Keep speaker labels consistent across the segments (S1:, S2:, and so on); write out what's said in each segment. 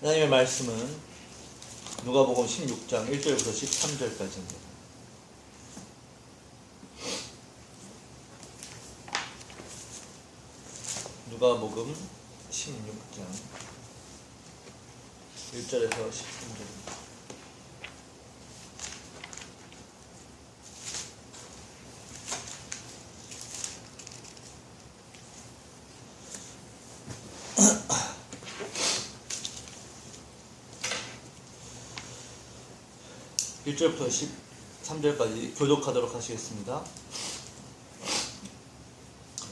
S1: 하나님의 말씀은 누가복음 16장 1절부터 13절까지입니다. 누가복음 16장 1절에서 13절입니다. (1절부터 13절까지) 교독하도록 하시겠습니다.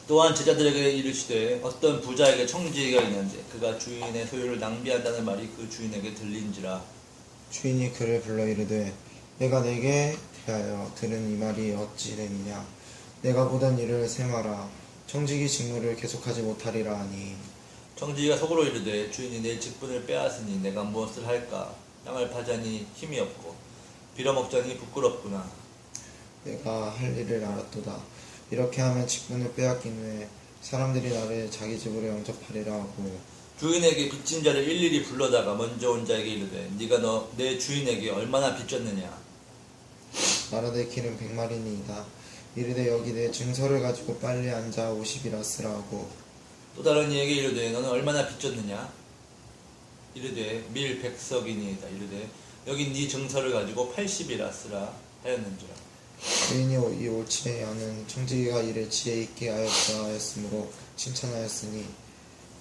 S1: 또한 제자들에게 이르시되 어떤 부자에게 청지기가 있는데 그가 주인의 소유를 낭비한다는 말이 그 주인에게 들린지라.
S2: 주인이 그를 불러 이르되 내가 내게 대하여 들은 이 말이 어찌 됨이냐. 내가 보던 일을 세마라. 청지기 직무를 계속하지 못하리라 하니,
S1: 청지기가 속으로 이르되 주인이 내 직분을 빼앗으니 내가 무엇을 할까. 땅을 파자니 힘이 없고 빌어먹자니 부끄럽구나.
S2: 내가 할 일을 알았도다. 이렇게 하면 직분을 빼앗긴 후에 사람들이 나를 자기 집으로 영접하리라 하고,
S1: 주인에게 빚진 자를 일일이 불러다가 먼저 온 자에게 이르되 네가 내 주인에게 얼마나 빚졌느냐.
S2: 말하되 길은 100마리니이다. 이르되 여기 내 증서를 가지고 빨리 앉아 50이라 쓰라 하고,
S1: 또 다른 이에게 이르되 너는 얼마나 빚졌느냐. 이르되 밀 100석이니이다. 이르되 여기 네 증서를 가지고 80이라 쓰라 하였는지라.
S2: 주인이 이 옳지 않은 청지기가 이를 지혜 있게 하였다 하였으므로 칭찬하였으니,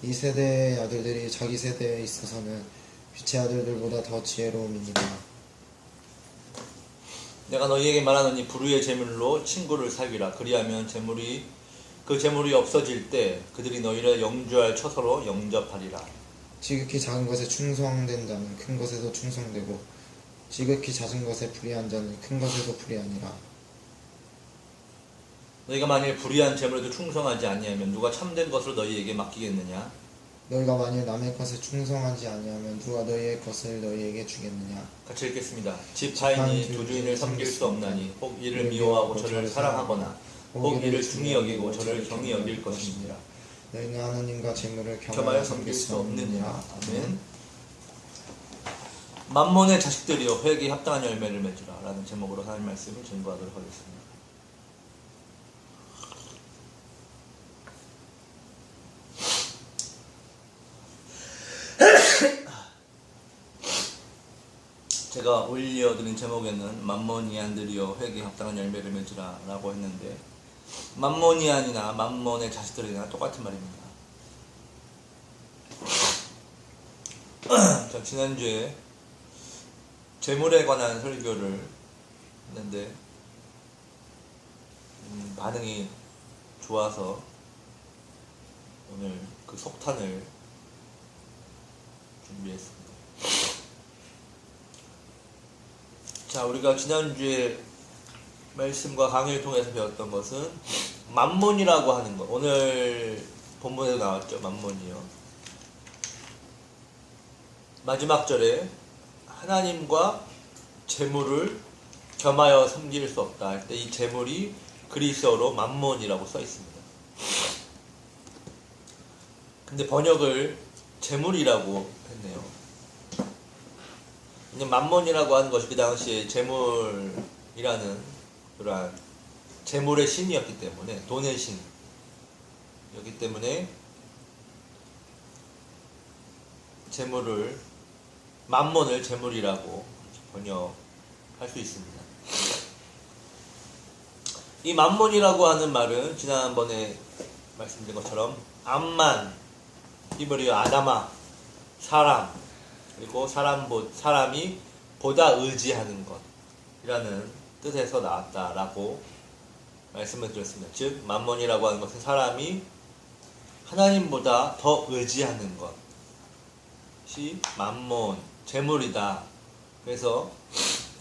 S2: 이 세대의 아들들이 자기 세대에 있어서는 빛의 아들들보다 더 지혜로움이니라.
S1: 내가 너희에게 말하노니 불의의 재물로 친구를 사귀라. 그리하면 그 재물이 없어질 때 그들이 너희를 영주할 처소로 영접하리라.
S2: 지극히 작은 것에 충성된 자는 큰 것에도 충성되고, 지극히 작은 것에 불의한 자는 큰 것에도 불의하니라.
S1: 너희가 만일 불의한 재물에도 충성하지 아니하면 누가 참된 것으로 너희에게 맡기겠느냐.
S2: 너희가 만일 남의 것에 충성하지 아니하면 누가 너희의 것을 너희에게 주겠느냐.
S1: 같이 읽겠습니다. 집 하인이 두 주인을 섬길 수 없나니 혹 이를 미워하고 저를 사랑하거나 혹 이를 중히 여기고 저를 경히 여길 것입니다.
S2: 너희는 하나님과 재물을
S1: 겸하여 섬길 수 없느니라. 아멘. 만몬의 자식들이여 회개에 합당한 열매를 맺으라 라는 제목으로 하나님 말씀을 전부하도록 하겠습니다. 제가 올려드린 제목에는 만모니안들이여 회개에 합당한 열매를 맺으라 라고 했는데, 만모니안이나 만몬의 자식들이나 똑같은 말입니다. 자, 지난주에 재물에 관한 설교를 했는데 반응이 좋아서 오늘 그 속탄을 준비했습니다. 자, 우리가 지난주에 말씀과 강의를 통해서 배웠던 것은 만몬이라고 하는 것. 오늘 본문에도 나왔죠. 만몬이요. 마지막 절에 하나님과 재물을 겸하여 섬길 수 없다 할 때 이 재물이 그리스어로 만몬이라고 써 있습니다. 근데 번역을 재물이라고 했네요. 만몬이라고 하는 것이 그 당시에 재물이라는 그러한 재물의 신이었기 때문에, 돈의 신이었기 때문에 만몬을 재물이라고 번역할 수 있습니다. 이 만몬이라고 하는 말은 지난번에 말씀드린 것처럼 암만, 히브리어 아다마, 사람, 그리고 사람이 보다 의지하는 것이라는 뜻에서 나왔다라고 말씀을 드렸습니다. 즉 만몬이라고 하는 것은 사람이 하나님보다 더 의지하는 것이 만몬, 재물이다. 그래서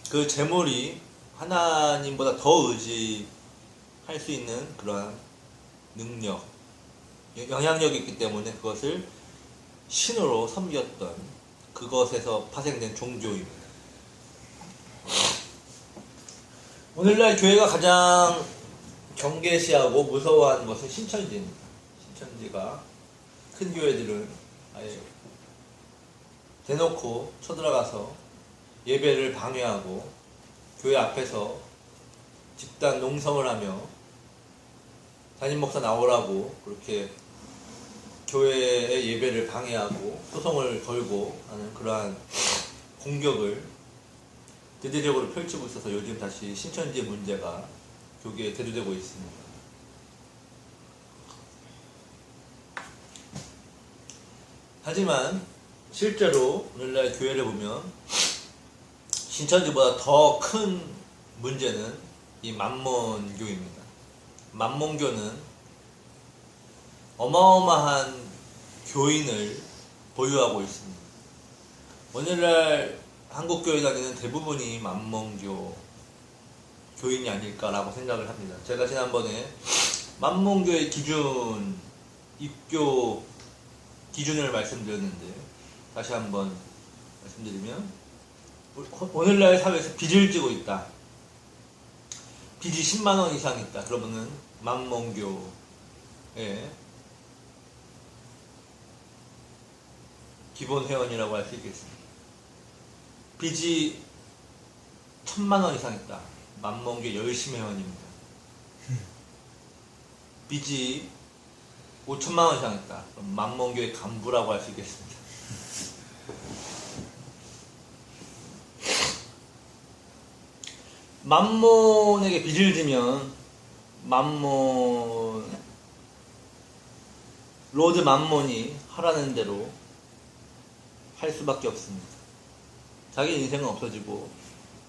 S1: 그 재물이 하나님보다 더 의지할 수 있는 그러한 능력, 영향력이 있기 때문에 그것을 신으로 섬겼던, 그것에서 파생된 종교입니다. 오늘날 교회가 가장 경계시하고 무서워하는 것은 신천지입니다. 신천지가 큰 교회들은 아예 대놓고 쳐들어가서 예배를 방해하고 교회 앞에서 집단 농성을 하며 담임 목사 나오라고 그렇게 교회의 예배를 방해하고 소송을 걸고 하는 그러한 공격을 대대적으로 펼치고 있어서 요즘 다시 신천지 문제가 교계에 대두되고 있습니다. 하지만 실제로 오늘날 교회를 보면 신천지보다 더 큰 문제는 이 만몬교입니다. 만몬교는 어마어마한 교인을 보유하고 있습니다. 오늘날 한국교회 다니는 대부분이 만몬교 교인이 아닐까라고 생각을 합니다. 제가 지난번에 만몬교의 기준, 입교 기준을 말씀드렸는데 다시 한번 말씀드리면 오늘날 사회에서 빚을 지고 있다. 빚이 10만원 이상 있다. 그러면은 만몬교의 기본 회원이라고 할 수 있겠습니다. 빚이 1000만원 이상 있다. 만몬교 열심 회원입니다. 빚이 5천만원 이상 있다. 그럼 만몬교의 간부라고 할 수 있겠습니다. 만몬에게 빚을 지면 로드 만몬이 하라는 대로 할 수밖에 없습니다. 자기 인생은 없어지고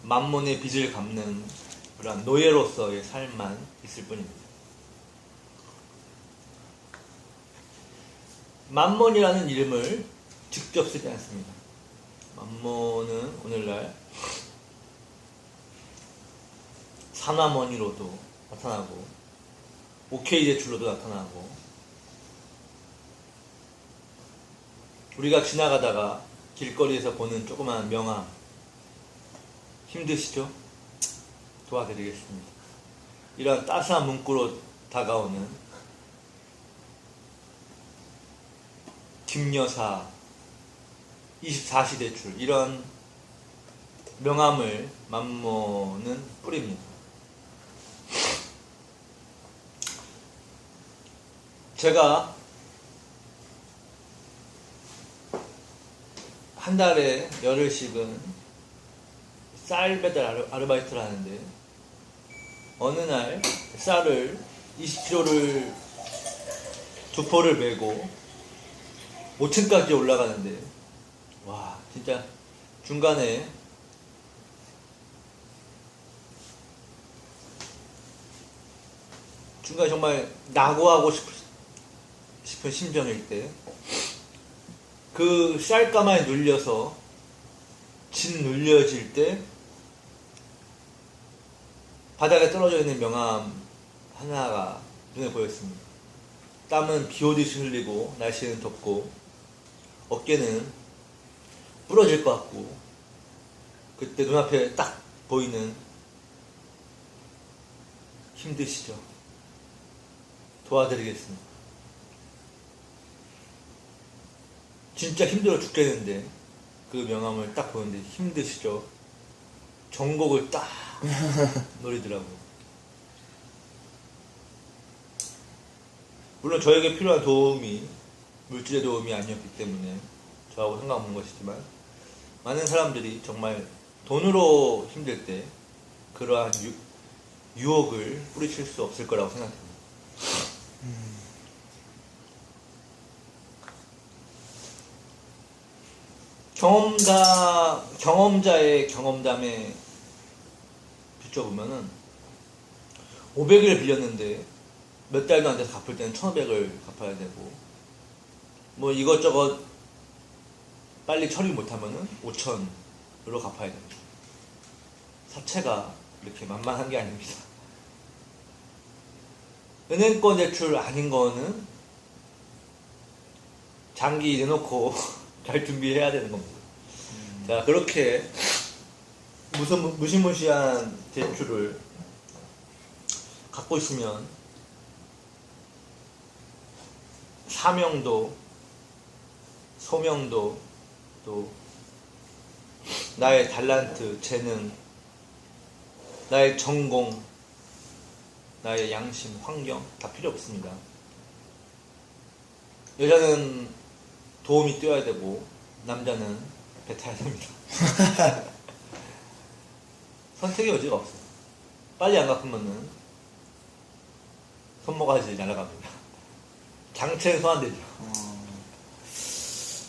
S1: 만몬의 빚을 갚는 그런 노예로서의 삶만 있을 뿐입니다. 만몬이라는 이름을 직접 쓰지 않습니다. 만몬은 오늘날 산화머니로도 나타나고 OK 대출로도 나타나고 우리가 지나가다가 길거리에서 보는 조그마한 명함 힘드시죠? 도와드리겠습니다. 이런 따스한 문구로 다가오는 김여사 24시 대출 이런 명함을 만몬은 뿌립니다. 제가 한 달에 열흘씩은 쌀 배달 아르바이트를 하는데 어느 날 쌀을 20kg를 두 포를 메고 5층까지 올라가는데 와 진짜 중간에 정말 낙오하고 싶은 심정일 때 그 쌀가마에 눌려서 진 눌려질 때 바닥에 떨어져 있는 명함 하나가 눈에 보였습니다. 땀은 비 오듯이 흘리고 날씨는 덥고 어깨는 부러질 것 같고 그때 눈앞에 딱 보이는 힘드시죠? 도와드리겠습니다. 진짜 힘들어 죽겠는데 그 명함을 딱 보는데 힘드시죠? 전곡을 딱 노리더라고요. 물론 저에게 필요한 도움이 물질의 도움이 아니었기 때문에 저하고 상관없는 것이지만 많은 사람들이 정말 돈으로 힘들 때 그러한 유혹을 뿌리칠 수 없을 거라고 생각합니다. 경험자의 경험담에 비춰보면은 500을 빌렸는데 몇 달도 안 돼서 갚을 때는 1500을 갚아야 되고 뭐 이것저것 빨리 처리 못하면은 5000으로 갚아야 됩니다. 사채가 이렇게 만만한 게 아닙니다. 은행권 대출 아닌 거는 장기 내놓고 잘 준비해야 되는 겁니다. 자, 그렇게 무시무시한 대출을 갖고 있으면 사명도 소명도, 또 나의 달란트, 재능, 나의 전공, 나의 양심, 환경 다 필요 없습니다. 여자는 도움이 뛰어야 되고 남자는 배 타야 됩니다. 선택의 여지가 없어요. 빨리 안 갚으면은 손모가지 날아갑니다. 장체는 소환되죠.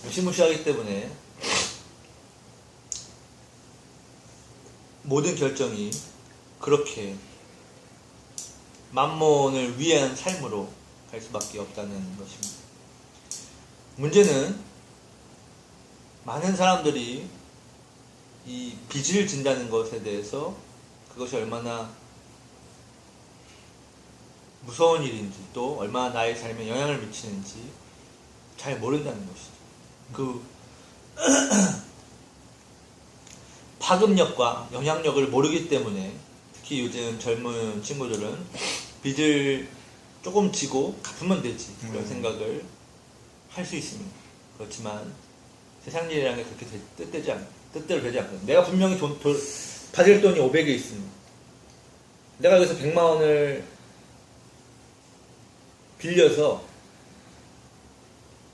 S1: 무시무시하기 때문에 모든 결정이 그렇게 만몬을 위한 삶으로 갈 수밖에 없다는 것입니다. 문제는 많은 사람들이 이 빚을 진다는 것에 대해서 그것이 얼마나 무서운 일인지, 또 얼마나 나의 삶에 영향을 미치는지 잘 모른다는 것이죠. 그 파급력과 영향력을 모르기 때문에 특히 요즘 젊은 친구들은 빚을 조금 지고 갚으면 되지 이런 생각을 할 수 있습니다. 그렇지만 세상 일이라는 게 그렇게 뜻대로 되지 않거든요. 내가 분명히 받을 돈이 500이 있습니다. 내가 여기서 100만 원을 빌려서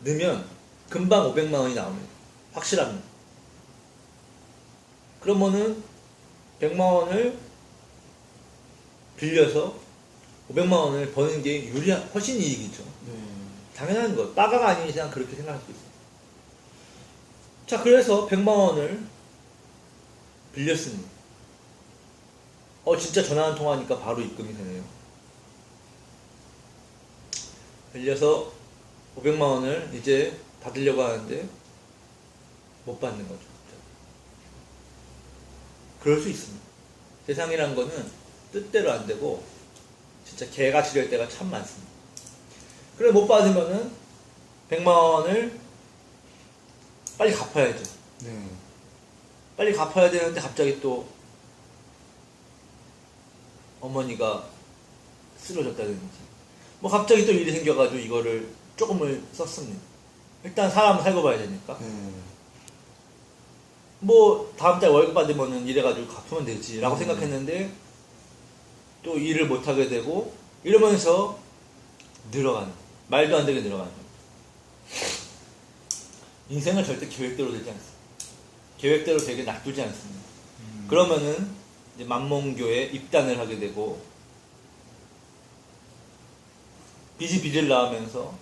S1: 넣으면 금방 500만 원이 나옵니다. 확실합니다. 그러면은 100만 원을 빌려서 500만 원을 버는 게 훨씬 이익이죠. 당연한 것. 빠가가 아닌 이상 그렇게 생각할 수 있어요. 자, 그래서 100만 원을 빌렸습니다. 진짜 전화 한 통화하니까 바로 입금이 되네요. 빌려서 500만 원을 이제 받으려고 하는데 못 받는 거죠. 그럴 수 있습니다. 세상이란 거는 뜻대로 안 되고 진짜 개같이 될 때가 참 많습니다. 그래 못 받으면은 100만 원을 빨리 갚아야죠.
S2: 네.
S1: 빨리 갚아야 되는데 갑자기 또 어머니가 쓰러졌다든지 뭐 갑자기 또 일이 생겨가지고 이거를 조금을 썼습니다. 일단 사람 살고 봐야 되니까 뭐 다음 달 월급 받으면은 이래가지고 갚으면 되지 라고 생각했는데 또 일을 못하게 되고 이러면서 늘어가는, 말도 안 되게 늘어가는 거예요. 인생은 절대 계획대로 되지 않습니다. 계획대로 되게 놔두지 않습니다. 그러면은 이제 만몬교에 입단을 하게 되고 빚이 빚을 낳으면서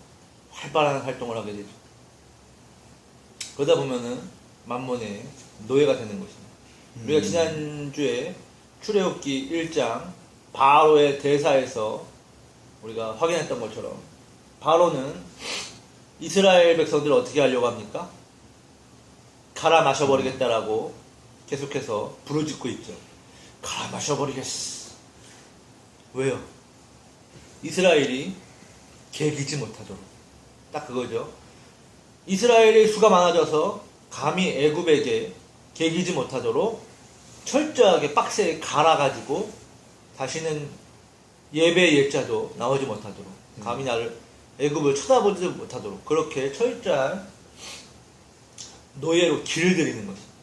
S1: 활발한 활동을 하게 되죠. 그러다 보면은 만몬의 노예가 되는 것입니다. 우리가 지난주에 출애굽기 1장 바로의 대사에서 우리가 확인했던 것처럼 바로는 이스라엘 백성들을 어떻게 하려고 합니까? 갈아 마셔버리겠다라고 계속해서 부르짖고 있죠. 갈아 마셔버리겠어. 왜요? 이스라엘이 개기지 못하도록. 딱 그거죠. 이스라엘의 수가 많아져서 감히 애굽에게 개기지 못하도록 철저하게 빡세게 갈아가지고 다시는 예배 예자도 나오지 못하도록, 감히 나를 애굽을 쳐다보지 못하도록 그렇게 철저한 노예로 길들이는 것입니다.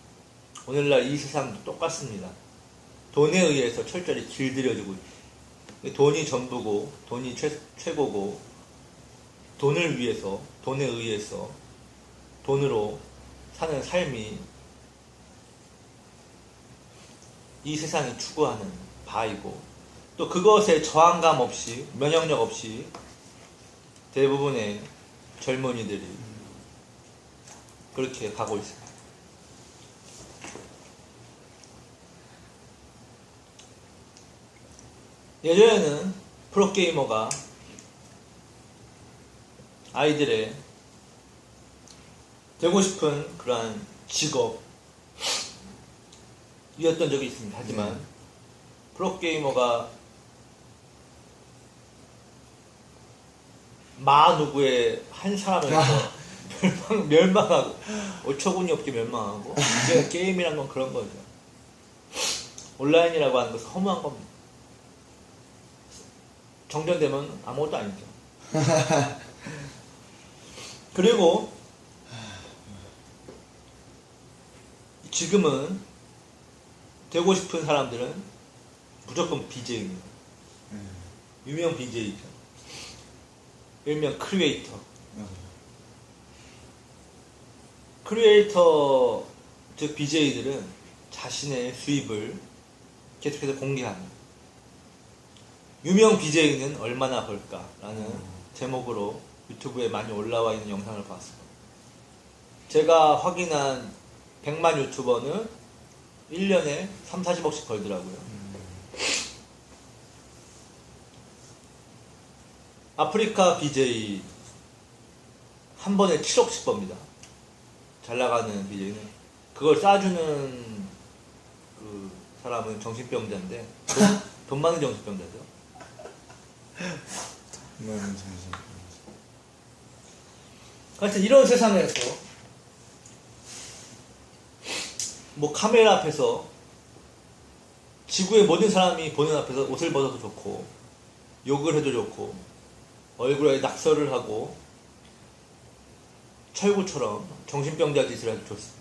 S1: 오늘날 이 세상도 똑같습니다. 돈에 의해서 철저히 길들여지고 있죠. 돈이 전부고 돈이 최고고 돈을 위해서, 돈에 의해서 돈으로 사는 삶이 이 세상이 추구하는 바이고, 또 그것에 저항감 없이, 면역력 없이 대부분의 젊은이들이 그렇게 가고 있습니다. 예전에는 프로게이머가 아이들의 되고 싶은 그러한 직업이었던 적이 있습니다. 하지만 프로게이머가 마 누구의 한 사람에서 멸망하고 어처구니 없게 멸망하고 이제 게임이란 건 그런 거죠. 온라인이라고 하는 것은 허무한 겁니다. 정전되면 아무것도 아니죠. 그리고 지금은 되고 싶은 사람들은 무조건 BJ입니다. 유명 BJ죠. 일명 크리에이터. 크리에이터, 즉 BJ들은 자신의 수입을 계속해서 공개합니다. 유명 BJ는 얼마나 벌까라는 제목으로 유튜브에 많이 올라와 있는 영상을 봤어요. 제가 확인한 100만 유튜버는 1년에 3, 40억씩 벌더라고요. 아프리카 BJ 한 번에 7억씩 법니다. 잘 나가는 BJ는. 그걸 싸주는 그 사람은 정신병자인데, 돈 많은 정신병자죠. 하여튼 이런 세상에서 뭐 카메라 앞에서 지구의 모든 사람이 보는 앞에서 옷을 벗어도 좋고 욕을 해도 좋고 얼굴에 낙서를 하고 철구처럼 정신병자 짓을 해도 좋습니다.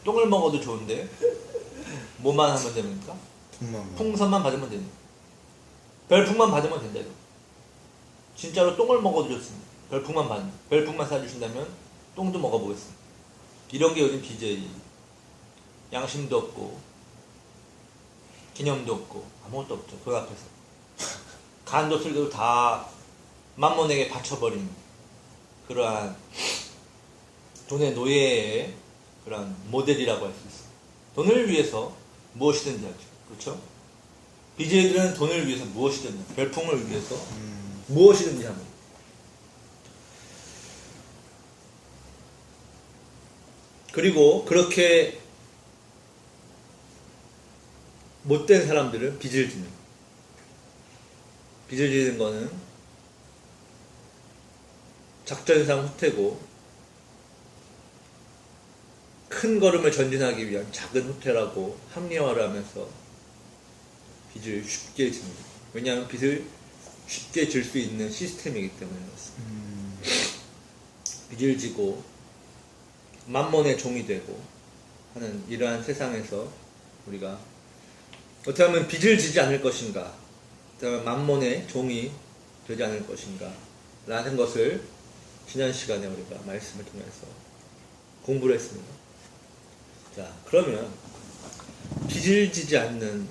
S1: 똥을 먹어도 좋은데 뭐만 하면 됩니까? 풍선만 받으면 됩니다. 별풍만 받으면 된다 이거. 진짜로 똥을 먹어도 좋습니다. 별풍만 사주신다면 똥도 먹어보겠습니다. 이런 게 요즘 BJ. 양심도 없고 개념도 없고 아무것도 없죠. 돈 앞에서 간도 쓸도 다 만몬에게 바쳐버린 그러한 돈의 노예의 그러한 모델이라고 할 수 있어요. 돈을 위해서 무엇이든지 하죠. 그렇죠? BJ들은 돈을 위해서 무엇이든지, 별풍을 위해서 무엇이든지 합니다. 그리고 그렇게 못된 사람들은 빚을 지는. 빚을 지는 거는 작전상 후퇴고 큰 걸음을 전진하기 위한 작은 후퇴라고 합리화를 하면서 빚을 쉽게 집니다. 왜냐하면 빚을 쉽게 질 수 있는 시스템이기 때문에 그렇습니다. 빚을 지고 만몬의 종이 되고 하는 이러한 세상에서 우리가 어떻게 하면 빚을 지지 않을 것인가, 어떻게 하면 만몬의 종이 되지 않을 것인가 라는 것을 지난 시간에 우리가 말씀을 통해서 공부를 했습니다. 자, 그러면 빚을 지지 않는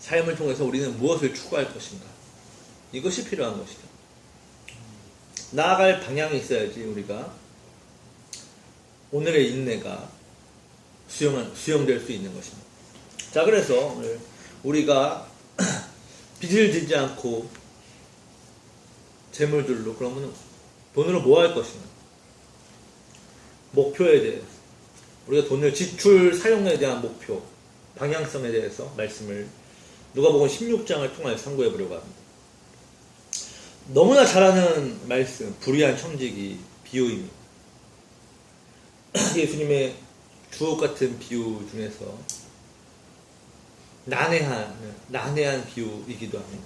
S1: 삶을 통해서 우리는 무엇을 추구할 것인가, 이것이 필요한 것이죠. 나아갈 방향이 있어야지 우리가 오늘의 인내가 수용될 수 있는 것입니다. 자, 그래서 오늘 우리가 빚을 지지 않고 재물들로, 그러면 돈으로 뭐 할 것인가, 목표에 대해서, 우리가 돈을 지출 사용에 대한 목표, 방향성에 대해서 말씀을 누가복음 16장을 통하여 상고해 보려고 합니다. 너무나 잘 아는 말씀, 불의한 청지기 비유입니다. 예수님의 주옥 같은 비유 중에서 난해한 비유이기도 합니다.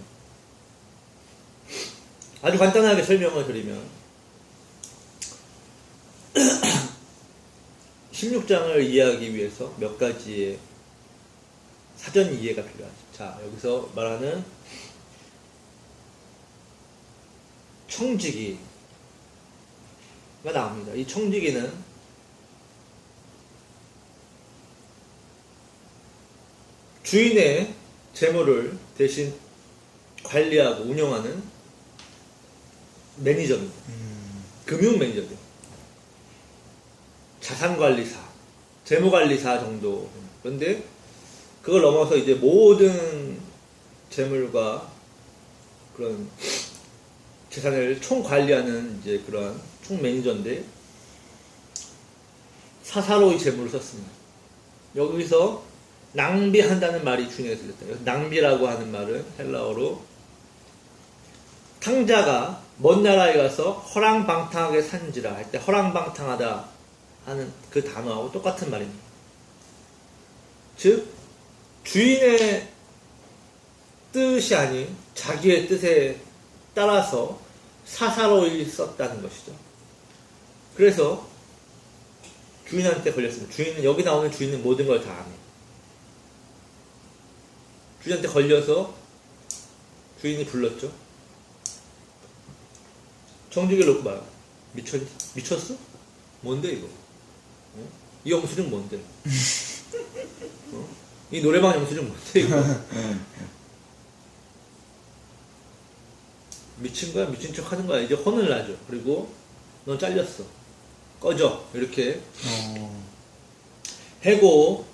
S1: 아주 간단하게 설명을 드리면 16장을 이해하기 위해서 몇 가지의 사전 이해가 필요하죠. 자, 여기서 말하는 청지기가 나옵니다. 이 청지기는 주인의 재물을 대신 관리하고 운영하는 매니저입니다. 금융 매니저죠. 자산관리사, 재무관리사 정도. 그런데 그걸 넘어서 이제 모든 재물과 그런 재산을 총 관리하는 이제 그런 총 매니저인데, 사사로이 재물을 썼습니다. 여기서 낭비한다는 말이 주인에서 쓰였다. 낭비라고 하는 말은 헬라어로 탕자가 먼 나라에 가서 허랑방탕하게 산지라 할 때 허랑방탕하다 하는 그 단어하고 똑같은 말입니다. 즉 주인의 뜻이 아닌 자기의 뜻에 따라서 사사로이 썼다는 것이죠. 그래서 주인한테 걸렸습니다. 주인은, 여기 나오는 주인은 모든 걸 다 아네. 주인한테 걸려서 주인이 불렀죠. 청지기를 놓고 말아. 미쳤어? 뭔데 이거? 어? 이 영수증 뭔데? 어? 이 노래방 영수증 뭔데 이거? 미친 거야? 미친 척 하는 거야? 이제 혼을 나죠. 그리고 넌 잘렸어. 꺼져. 이렇게 해고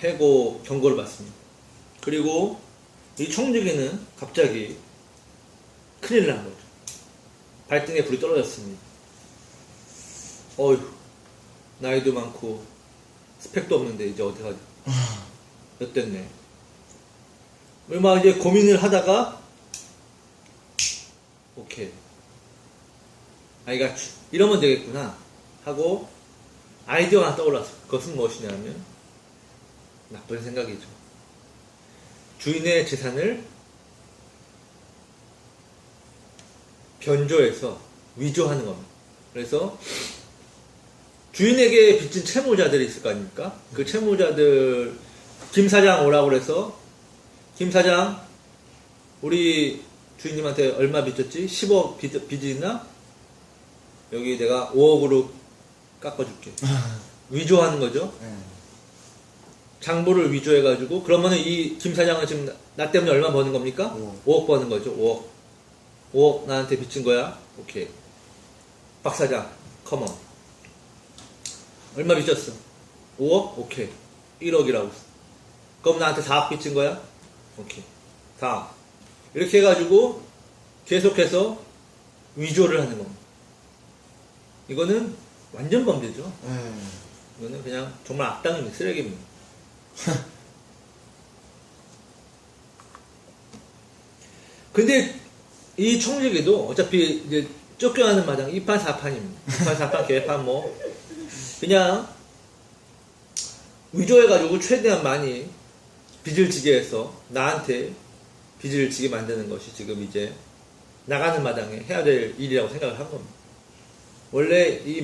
S1: 해고 경고를 받습니다. 그리고 이 청지기는 갑자기 큰일 난 거죠. 발등에 불이 떨어졌습니다. 어휴, 나이도 많고 스펙도 없는데 이제 어떡하지? 몇 됐네. 막 이제 고민을 하다가 오케이, I got you. 이러면 되겠구나 하고 아이디어가 하나 떠올랐어. 그것은 무엇이냐면 나쁜 생각이죠. 주인의 재산을 변조해서 위조하는 겁니다. 그래서 주인에게 빚진 채무자들이 있을 거 아닙니까? 그 채무자들, 김 사장 오라고 그래서, 김 사장, 우리 주인님한테 얼마 빚졌지? 10억 빚이 있나? 여기 내가 5억으로 깎아줄게. 위조하는 거죠. 장부를 위조해가지고, 그러면은 이 김 사장은 지금 나 때문에 얼마 버는 겁니까? 5억 버는 거죠. 5억 나한테 빚진 거야. 오케이. 박 사장, 컴온. 얼마 빚졌어? 5억? 오케이. 1억이라고. 그럼 나한테 4억 빚진 거야? 오케이. 4억. 이렇게 해가지고 계속해서 위조를 하는 겁니다. 이거는 완전 범죄죠. 이거는 그냥 정말 악당입니다. 쓰레기입니다. 근데 이 청지기도 어차피 이제 쫓겨나는 마당 2판 4판입니다. 2판 4판 개판 뭐 그냥 위조해가지고 최대한 많이 빚을 지게 해서 나한테 빚을 지게 만드는 것이 지금 이제 나가는 마당에 해야 될 일이라고 생각을 한 겁니다. 원래 이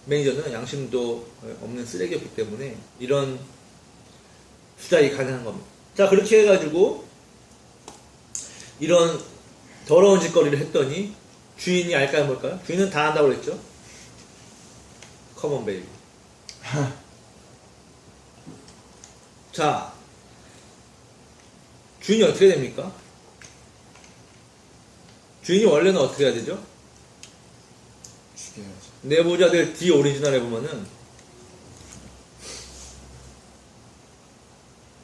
S1: 매니저는 양심도 없는 쓰레기였기 때문에 이런 수작이 가능한 겁니다. 자, 그렇게 해가지고 이런 더러운 짓거리를 했더니 주인이 알까요 뭘까요? 주인은 다 한다고 그랬죠. 컴온 베이비. 자, 주인이 어떻게 됩니까? 주인이 원래는 어떻게 해야 되죠?
S2: 죽여야죠.
S1: 내부자들 D 오리지널에 보면은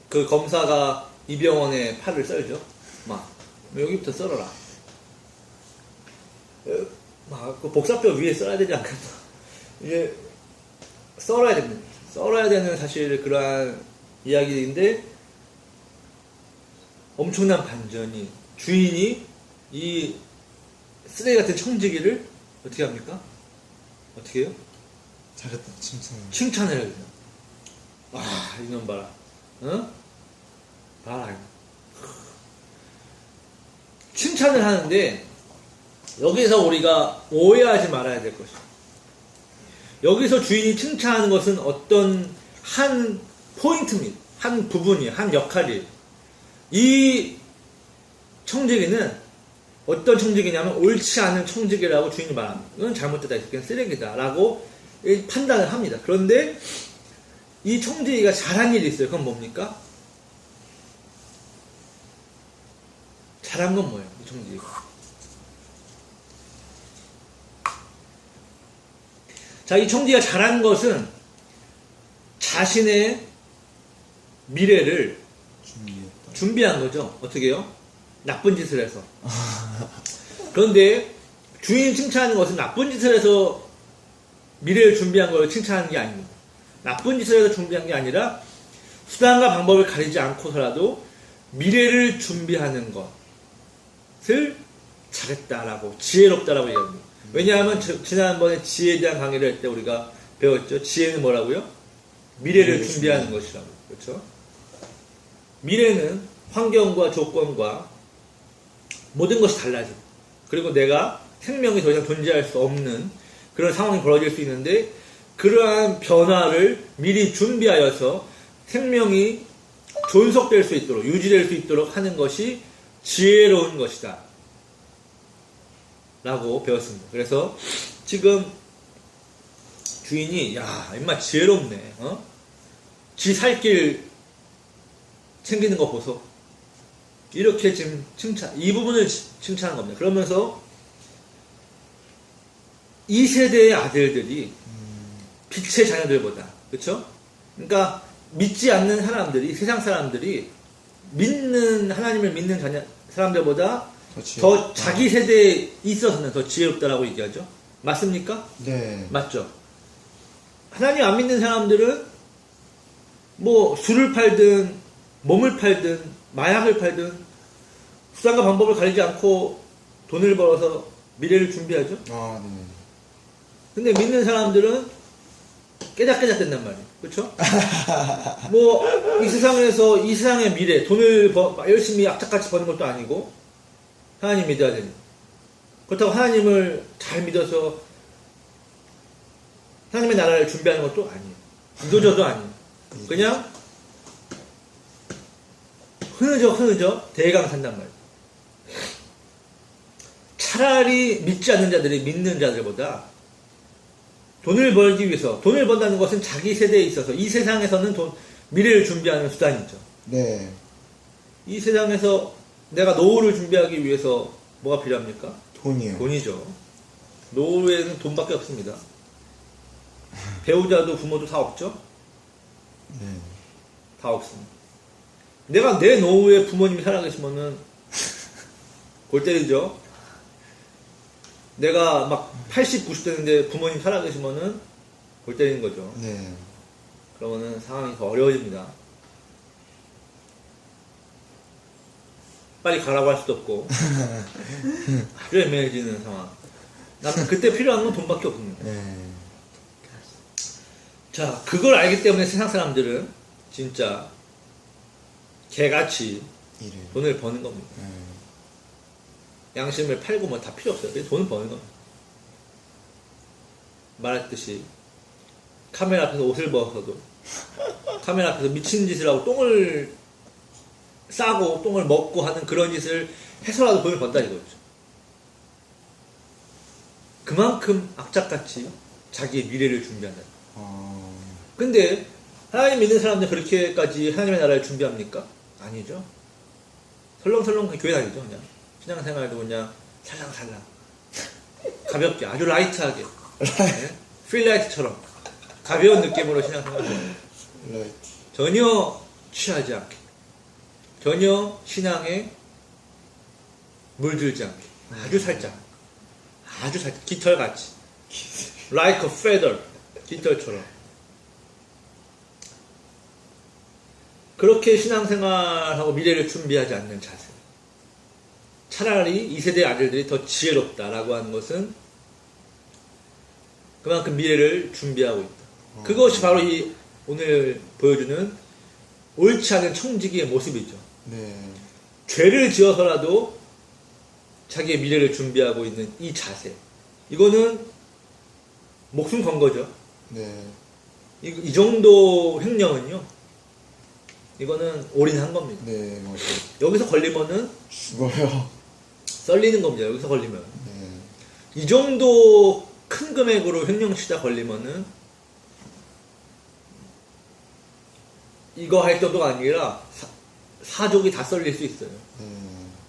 S1: 그 검사가 이병헌의 팔을 썰죠. 막 여기부터 썰어라. 막 그 복사뼈 위에 썰어야 되지 않겠나? 이제 썰어야 됩니다. 썰어야 되는 사실 그러한 이야기인데 엄청난 반전이 주인이 이 쓰레기 같은 청지기를 어떻게 합니까? 어떻게 해요?
S2: 잘했다.
S1: 칭찬을 해요. 와, 이놈 봐라. 어? 봐라. 칭찬을 하는데 여기서 우리가 오해하지 말아야 될 것이죠. 여기서 주인이 칭찬하는 것은 어떤 한 포인트입니다. 한 부분이, 한 역할이. 이 청지기는 어떤 청지기냐면 옳지 않은 청지기라고 주인이 말합니다. 이건 잘못됐다. 이건 쓰레기다. 라고 판단을 합니다. 그런데 이 청지기가 잘한 일이 있어요. 그건 뭡니까? 잘한 건 뭐예요? 이 청지기가. 자, 이 청지기가 잘한 것은 자신의 미래를 준비한 거죠. 어떻게 해요? 나쁜 짓을 해서. 그런데 주인 칭찬하는 것은 나쁜 짓을 해서 미래를 준비한 걸 칭찬하는 게 아닙니다. 나쁜 짓을 해서 준비한 게 아니라 수단과 방법을 가리지 않고서라도 미래를 준비하는 것을 잘했다라고, 지혜롭다라고 얘기합니다. 왜냐하면 지난번에 지혜에 대한 강의를 할 때 우리가 배웠죠. 지혜는 뭐라고요? 미래를 준비하는 것이라고. 그렇죠? 미래는 환경과 조건과 모든 것이 달라집니다. 그리고 내가 생명이 더 이상 존재할 수 없는 그런 상황이 벌어질 수 있는데 그러한 변화를 미리 준비하여서 생명이 존속될 수 있도록 유지될 수 있도록 하는 것이 지혜로운 것이다 라고 배웠습니다. 그래서 지금 주인이 야 임마 지혜롭네 지 살 길 챙기는 거 보소 이렇게 지금 이 부분을 칭찬한 겁니다. 그러면서 이 세대의 아들들이 빛의 자녀들보다 그렇죠? 그러니까 믿지 않는 사람들이 세상 사람들이 하나님을 믿는 사람들보다 더 자기 세대에 있어서는 더 지혜롭다라고 얘기하죠. 맞습니까?
S2: 네.
S1: 맞죠? 하나님 안 믿는 사람들은 뭐 술을 팔든 몸을 팔든 마약을 팔든 수단과 방법을 가리지 않고 돈을 벌어서 미래를 준비하죠.
S2: 아, 네.
S1: 근데 믿는 사람들은 깨작깨작 된단 말이에요. 그렇죠? 뭐 이 세상에서 이 세상의 미래 돈을 열심히 악착같이 버는 것도 아니고 하나님 믿어야 되는. 그렇다고 하나님을 잘 믿어서 하나님의 나라를 준비하는 것도 아니에요. 이도저도 아니에요. 그냥 흐느적 대강 산단 말이에요. 차라리 믿지 않는 자들이 믿는 자들보다 돈을 벌기 위해서 돈을 번다는 것은 자기 세대에 있어서 이 세상에서는 미래를 준비하는 수단이죠.
S2: 네.
S1: 이 세상에서 내가 노후를 준비하기 위해서 뭐가 필요합니까?
S2: 돈이요.
S1: 돈이죠. 노후에는 돈밖에 없습니다. 배우자도 부모도 다 없죠?
S2: 네.
S1: 다 없습니다. 내가 내 노후에 부모님이 살아계시면은 골 때리죠. 내가 막 80, 90대인데 부모님 살아계시면은 골 때리는 거죠.
S2: 네.
S1: 그러면은 상황이 더 어려워집니다. 빨리 가라고 할 수도 없고 아주 애매해지는 상황. 그때 필요한 건 돈밖에 없습니다.
S2: 네.
S1: 자, 그걸 알기 때문에 세상 사람들은 진짜 개같이
S2: 일을.
S1: 돈을 버는 겁니다.
S2: 네.
S1: 양심을 팔고 뭐 다 필요 없어요. 그냥 돈을 버는 겁니다. 말했듯이 카메라 앞에서 옷을 벗어도 카메라 앞에서 미친 짓을 하고 똥을 싸고 똥을 먹고 하는 그런 짓을 해서라도 돈을 번다 이거죠. 그만큼 악착같이 자기의 미래를 준비한다. 근데 하나님 믿는 사람들 그렇게까지 하나님의 나라를 준비합니까? 아니죠. 설렁설렁 교회 다니죠. 그냥 신앙생활도 그냥 살랑살랑 가볍게 아주 라이트하게 네? 프리라이트처럼 가벼운 느낌으로 신앙생활을
S2: 라이트.
S1: 전혀 취하지 않게 전혀 신앙에 물들지 않게 아주 살짝 깃털같이 like a feather 깃털처럼 그렇게 신앙생활하고 미래를 준비하지 않는 자세. 차라리 이 세대의 아들들이 더 지혜롭다라고 하는 것은 그만큼 미래를 준비하고 있다. 그것이 바로 이 오늘 보여주는 옳지 않은 청지기의 모습이죠.
S2: 네.
S1: 죄를 지어서라도 자기의 미래를 준비하고 있는 이 자세. 이거는 목숨 건 거죠.
S2: 네.
S1: 이 정도 횡령은요. 이거는 올인한 겁니다.
S2: 네, 맞아요.
S1: 여기서 걸리면은
S2: 죽어요.
S1: 썰리는 겁니다. 여기서 걸리면.
S2: 네.
S1: 이 정도 큰 금액으로 횡령치다 걸리면은 이거 할 정도가 아니라 사족이 다 썰릴 수 있어요.
S2: 네.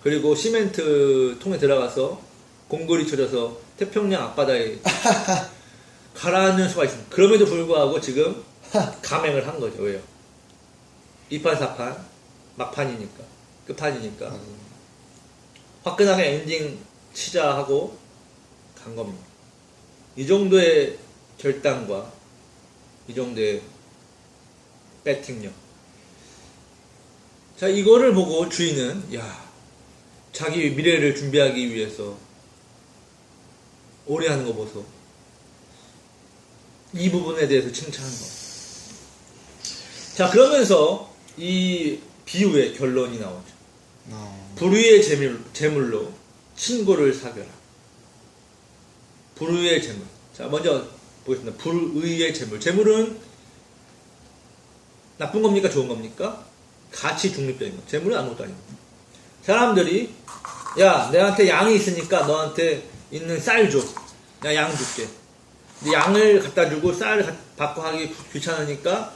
S1: 그리고 시멘트 통에 들어가서 공글이 쳐져서 태평양 앞바다에 가라앉는 수가 있습니다. 그럼에도 불구하고 지금 감행을 한 거죠. 왜요? 2판, 4판, 막판이니까, 끝판이니까. 화끈하게 엔딩 치자 하고 간 겁니다. 이 정도의 결단과 이 정도의 배팅력. 자, 이거를 보고 주인은, 야, 자기 미래를 준비하기 위해서 오래 하는 거 보소. 이 부분에 대해서 칭찬한 거. 자, 그러면서 이 비유의 결론이 나오죠. 불의의 재물로 친구를 사겨라. 불의의 재물. 자, 먼저 보겠습니다. 불의의 재물. 재물은 나쁜 겁니까? 좋은 겁니까? 가치 중립적인 거. 재물은 아무것도 아니고. 사람들이, 야, 내한테 양이 있으니까 너한테 있는 쌀 줘. 내가 양 줄게. 근데 양을 갖다 주고 쌀을 받고 하기 귀찮으니까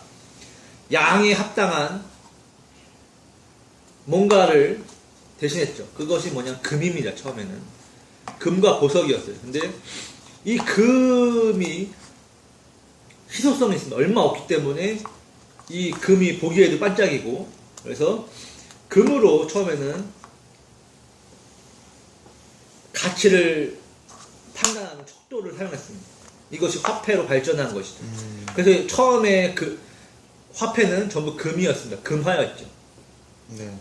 S1: 양에 합당한 뭔가를 대신했죠. 그것이 뭐냐? 금입니다, 처음에는. 금과 보석이었어요. 근데 이 금이 희소성이 있습니다. 얼마 없기 때문에 이 금이 보기에도 반짝이고, 그래서 금으로 처음에는 가치를 판단하는 척도를 사용했습니다. 이것이 화폐로 발전한 것이죠. 그래서 처음에 그 화폐는 전부 금이었습니다. 금화였죠.
S2: 네.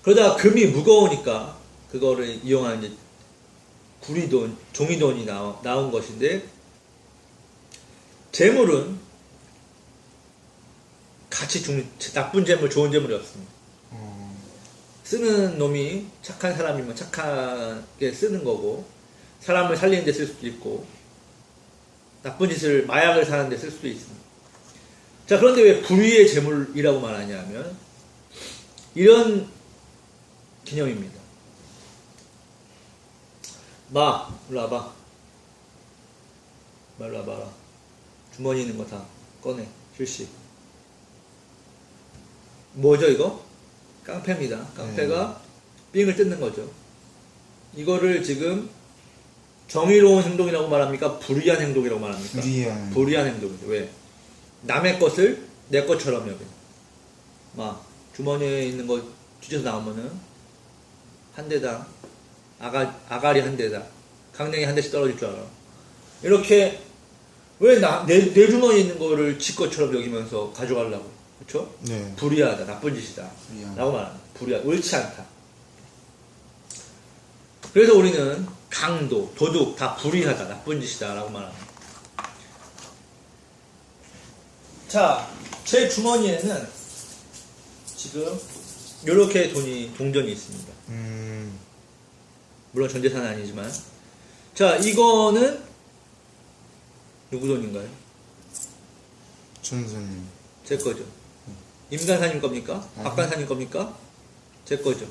S1: 그러다가 금이 무거우니까 그거를 이용한 이제 구리돈, 종이돈이 나온 것인데, 재물은 가치 중립, 나쁜 재물, 좋은 재물이 없습니다. 쓰는 놈이 착한 사람이면 착하게 쓰는 거고, 사람을 살리는 데 쓸 수도 있고, 나쁜 짓을, 마약을 사는 데 쓸 수도 있습니다. 자, 그런데 왜 불의의 재물이라고 말하냐면, 이런 개념입니다. 일로 와봐. 일로 와봐라. 주머니 있는 거 다 꺼내. 실시. 뭐죠, 이거? 깡패입니다. 깡패가 삥을 뜯는 거죠. 이거를 지금 정의로운 행동이라고 말합니까? 불의한 행동이라고 말합니까? 불의한 행동이죠. 왜? 남의 것을 내 것처럼 여겨. 주머니에 있는 거 뒤져서 나오면은 한 대당 아가리 한 대당 강냉이 한 대씩 떨어질 줄 알아. 이렇게 왜 내 주머니에 있는 거를 지 것처럼 여기면서 가져가려고? 그렇죠?
S2: 네.
S1: 불의하다, 나쁜 짓이다 라고 말합니다. 불의하다, 옳지 않다. 그래서 우리는 강도, 도둑 다 불의하다, 나쁜 짓이다 라고 말합니다. 자, 제 주머니에는 지금 이렇게 동전이 있습니다. 물론 전 재산은 아니지만, 자, 이거는 누구 돈인가요?
S2: 전사님.
S1: 제 거죠. 임간사님 겁니까? 박간사님 겁니까? 제 거죠.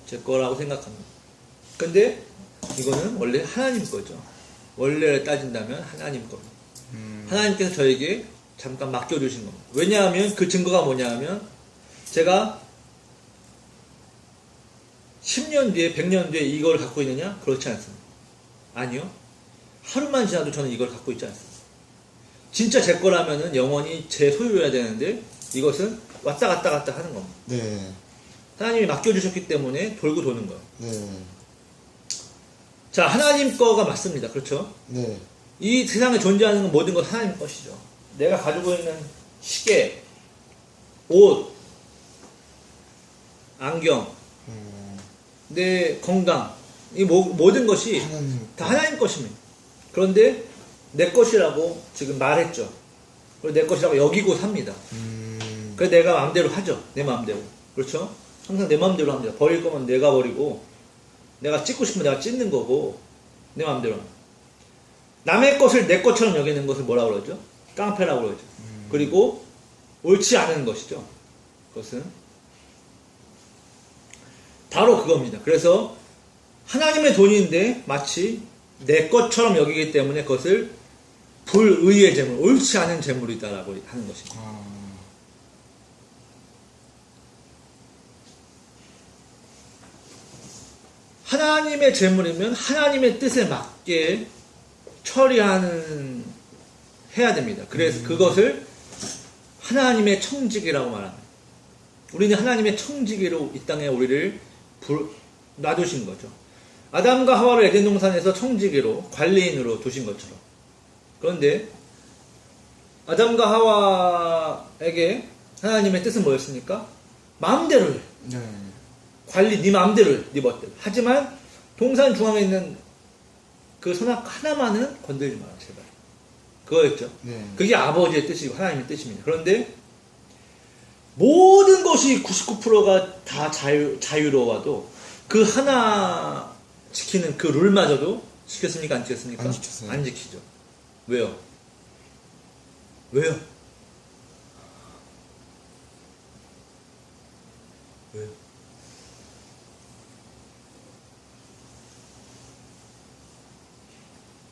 S1: 제 거라고 생각합니다. 근데 이거는 원래 하나님 거죠. 원래 따진다면 하나님 겁니다. 하나님께서 저에게 잠깐 맡겨주신 겁니다. 왜냐하면 그 증거가 뭐냐 하면, 제가 10년 뒤에 100년 뒤에 이걸 갖고 있느냐? 그렇지 않습니다. 아니요. 하루만 지나도 저는 이걸 갖고 있지 않습니다. 진짜 제 거라면은 영원히 제 소유여야 되는데, 이것은 왔다 갔다 하는 겁니다.
S2: 네.
S1: 하나님이 맡겨주셨기 때문에 돌고 도는 거예요.
S2: 네.
S1: 자, 하나님 거가 맞습니다. 그렇죠?
S2: 네.
S1: 이 세상에 존재하는 모든 건 하나님 것이죠. 내가 가지고 있는 시계, 옷, 안경, 내 건강, 이 모든 것이 다 하나님 것입니다. 그런데 내 것이라고 지금 말했죠. 그리고 내 것이라고 여기고 삽니다. 그래서 내가 마음대로 하죠. 내 마음대로. 그렇죠? 항상 내 마음대로 합니다. 버릴 거면 내가 버리고, 내가 찢고 싶으면 내가 찢는 거고, 내 마음대로 합니다. 남의 것을 내 것처럼 여기는 것을 뭐라고 그러죠? 깡패라고 그러죠. 그리고 옳지 않은 것이죠. 그것은 바로 그겁니다. 그래서 하나님의 돈인데 마치 내 것처럼 여기기 때문에 그것을 불의의 재물, 옳지 않은 재물이다라고 하는 것입니다. 하나님의 재물이면 하나님의 뜻에 맞게 해야 됩니다. 그래서 그것을 하나님의 청지기라고 말합니다. 우리는 하나님의 청지기로 이 땅에 우리를 놔두신 거죠. 아담과 하와를 에덴 동산에서 청지기로, 관리인으로 두신 것처럼. 그런데 아담과 하와에게 하나님의 뜻은 뭐였습니까? 마음대로 해.
S2: 네.
S1: 관리, 네 마음대로 해. 네 멋대로. 하지만 동산 중앙에 있는 그 선악 하나만은 건들지 마라, 제발. 그거였죠.
S2: 네.
S1: 그게 아버지의 뜻이고 하나님의 뜻입니다. 그런데 모든 것이 99%가 다 자유로워도 그 하나 지키는 그 룰마저도 지켰습니까? 안 지켰습니까?
S2: 안 지켰어요.
S1: 안 지키죠. 왜요? 왜요? 왜요?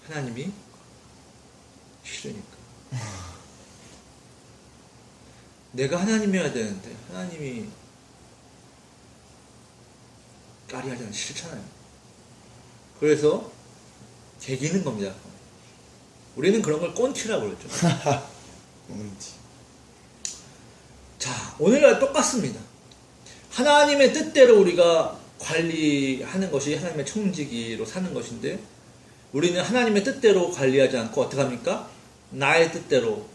S1: 하나님이 싫으니까. 내가 하나님이어야 되는데 하나님이 까리하잖아요. 싫잖아요. 그래서 개기는 겁니다. 우리는 그런 걸 꼰티라고 그러죠.
S2: 뭔지.
S1: 자, 오늘날 똑같습니다. 하나님의 뜻대로 우리가 관리하는 것이 하나님의 청지기로 사는 것인데 우리는 하나님의 뜻대로 관리하지 않고 어떻게 합니까? 나의 뜻대로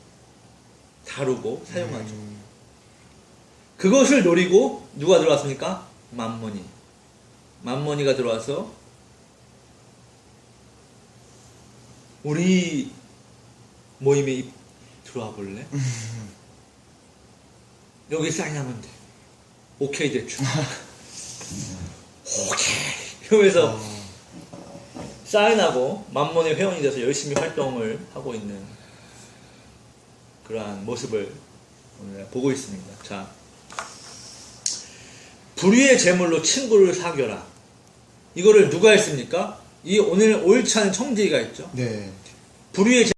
S1: 다루고 사용하죠. 그것을 노리고 누가 들어왔습니까? 만몬이가 들어와서 우리 모임에 들어와 볼래? 여기 사인하면 돼. 오케이 대충. 오케이. 이러면서 사인하고 만몬의 회원이 돼서 열심히 활동을 하고 있는 그러한 모습을 오늘 보고 있습니다. 자, 불의의 제물로 친구를 사귀어라. 이거를 누가 했습니까? 이 오늘 옳지 않은 청지기가 했죠.
S2: 네.
S1: 불의의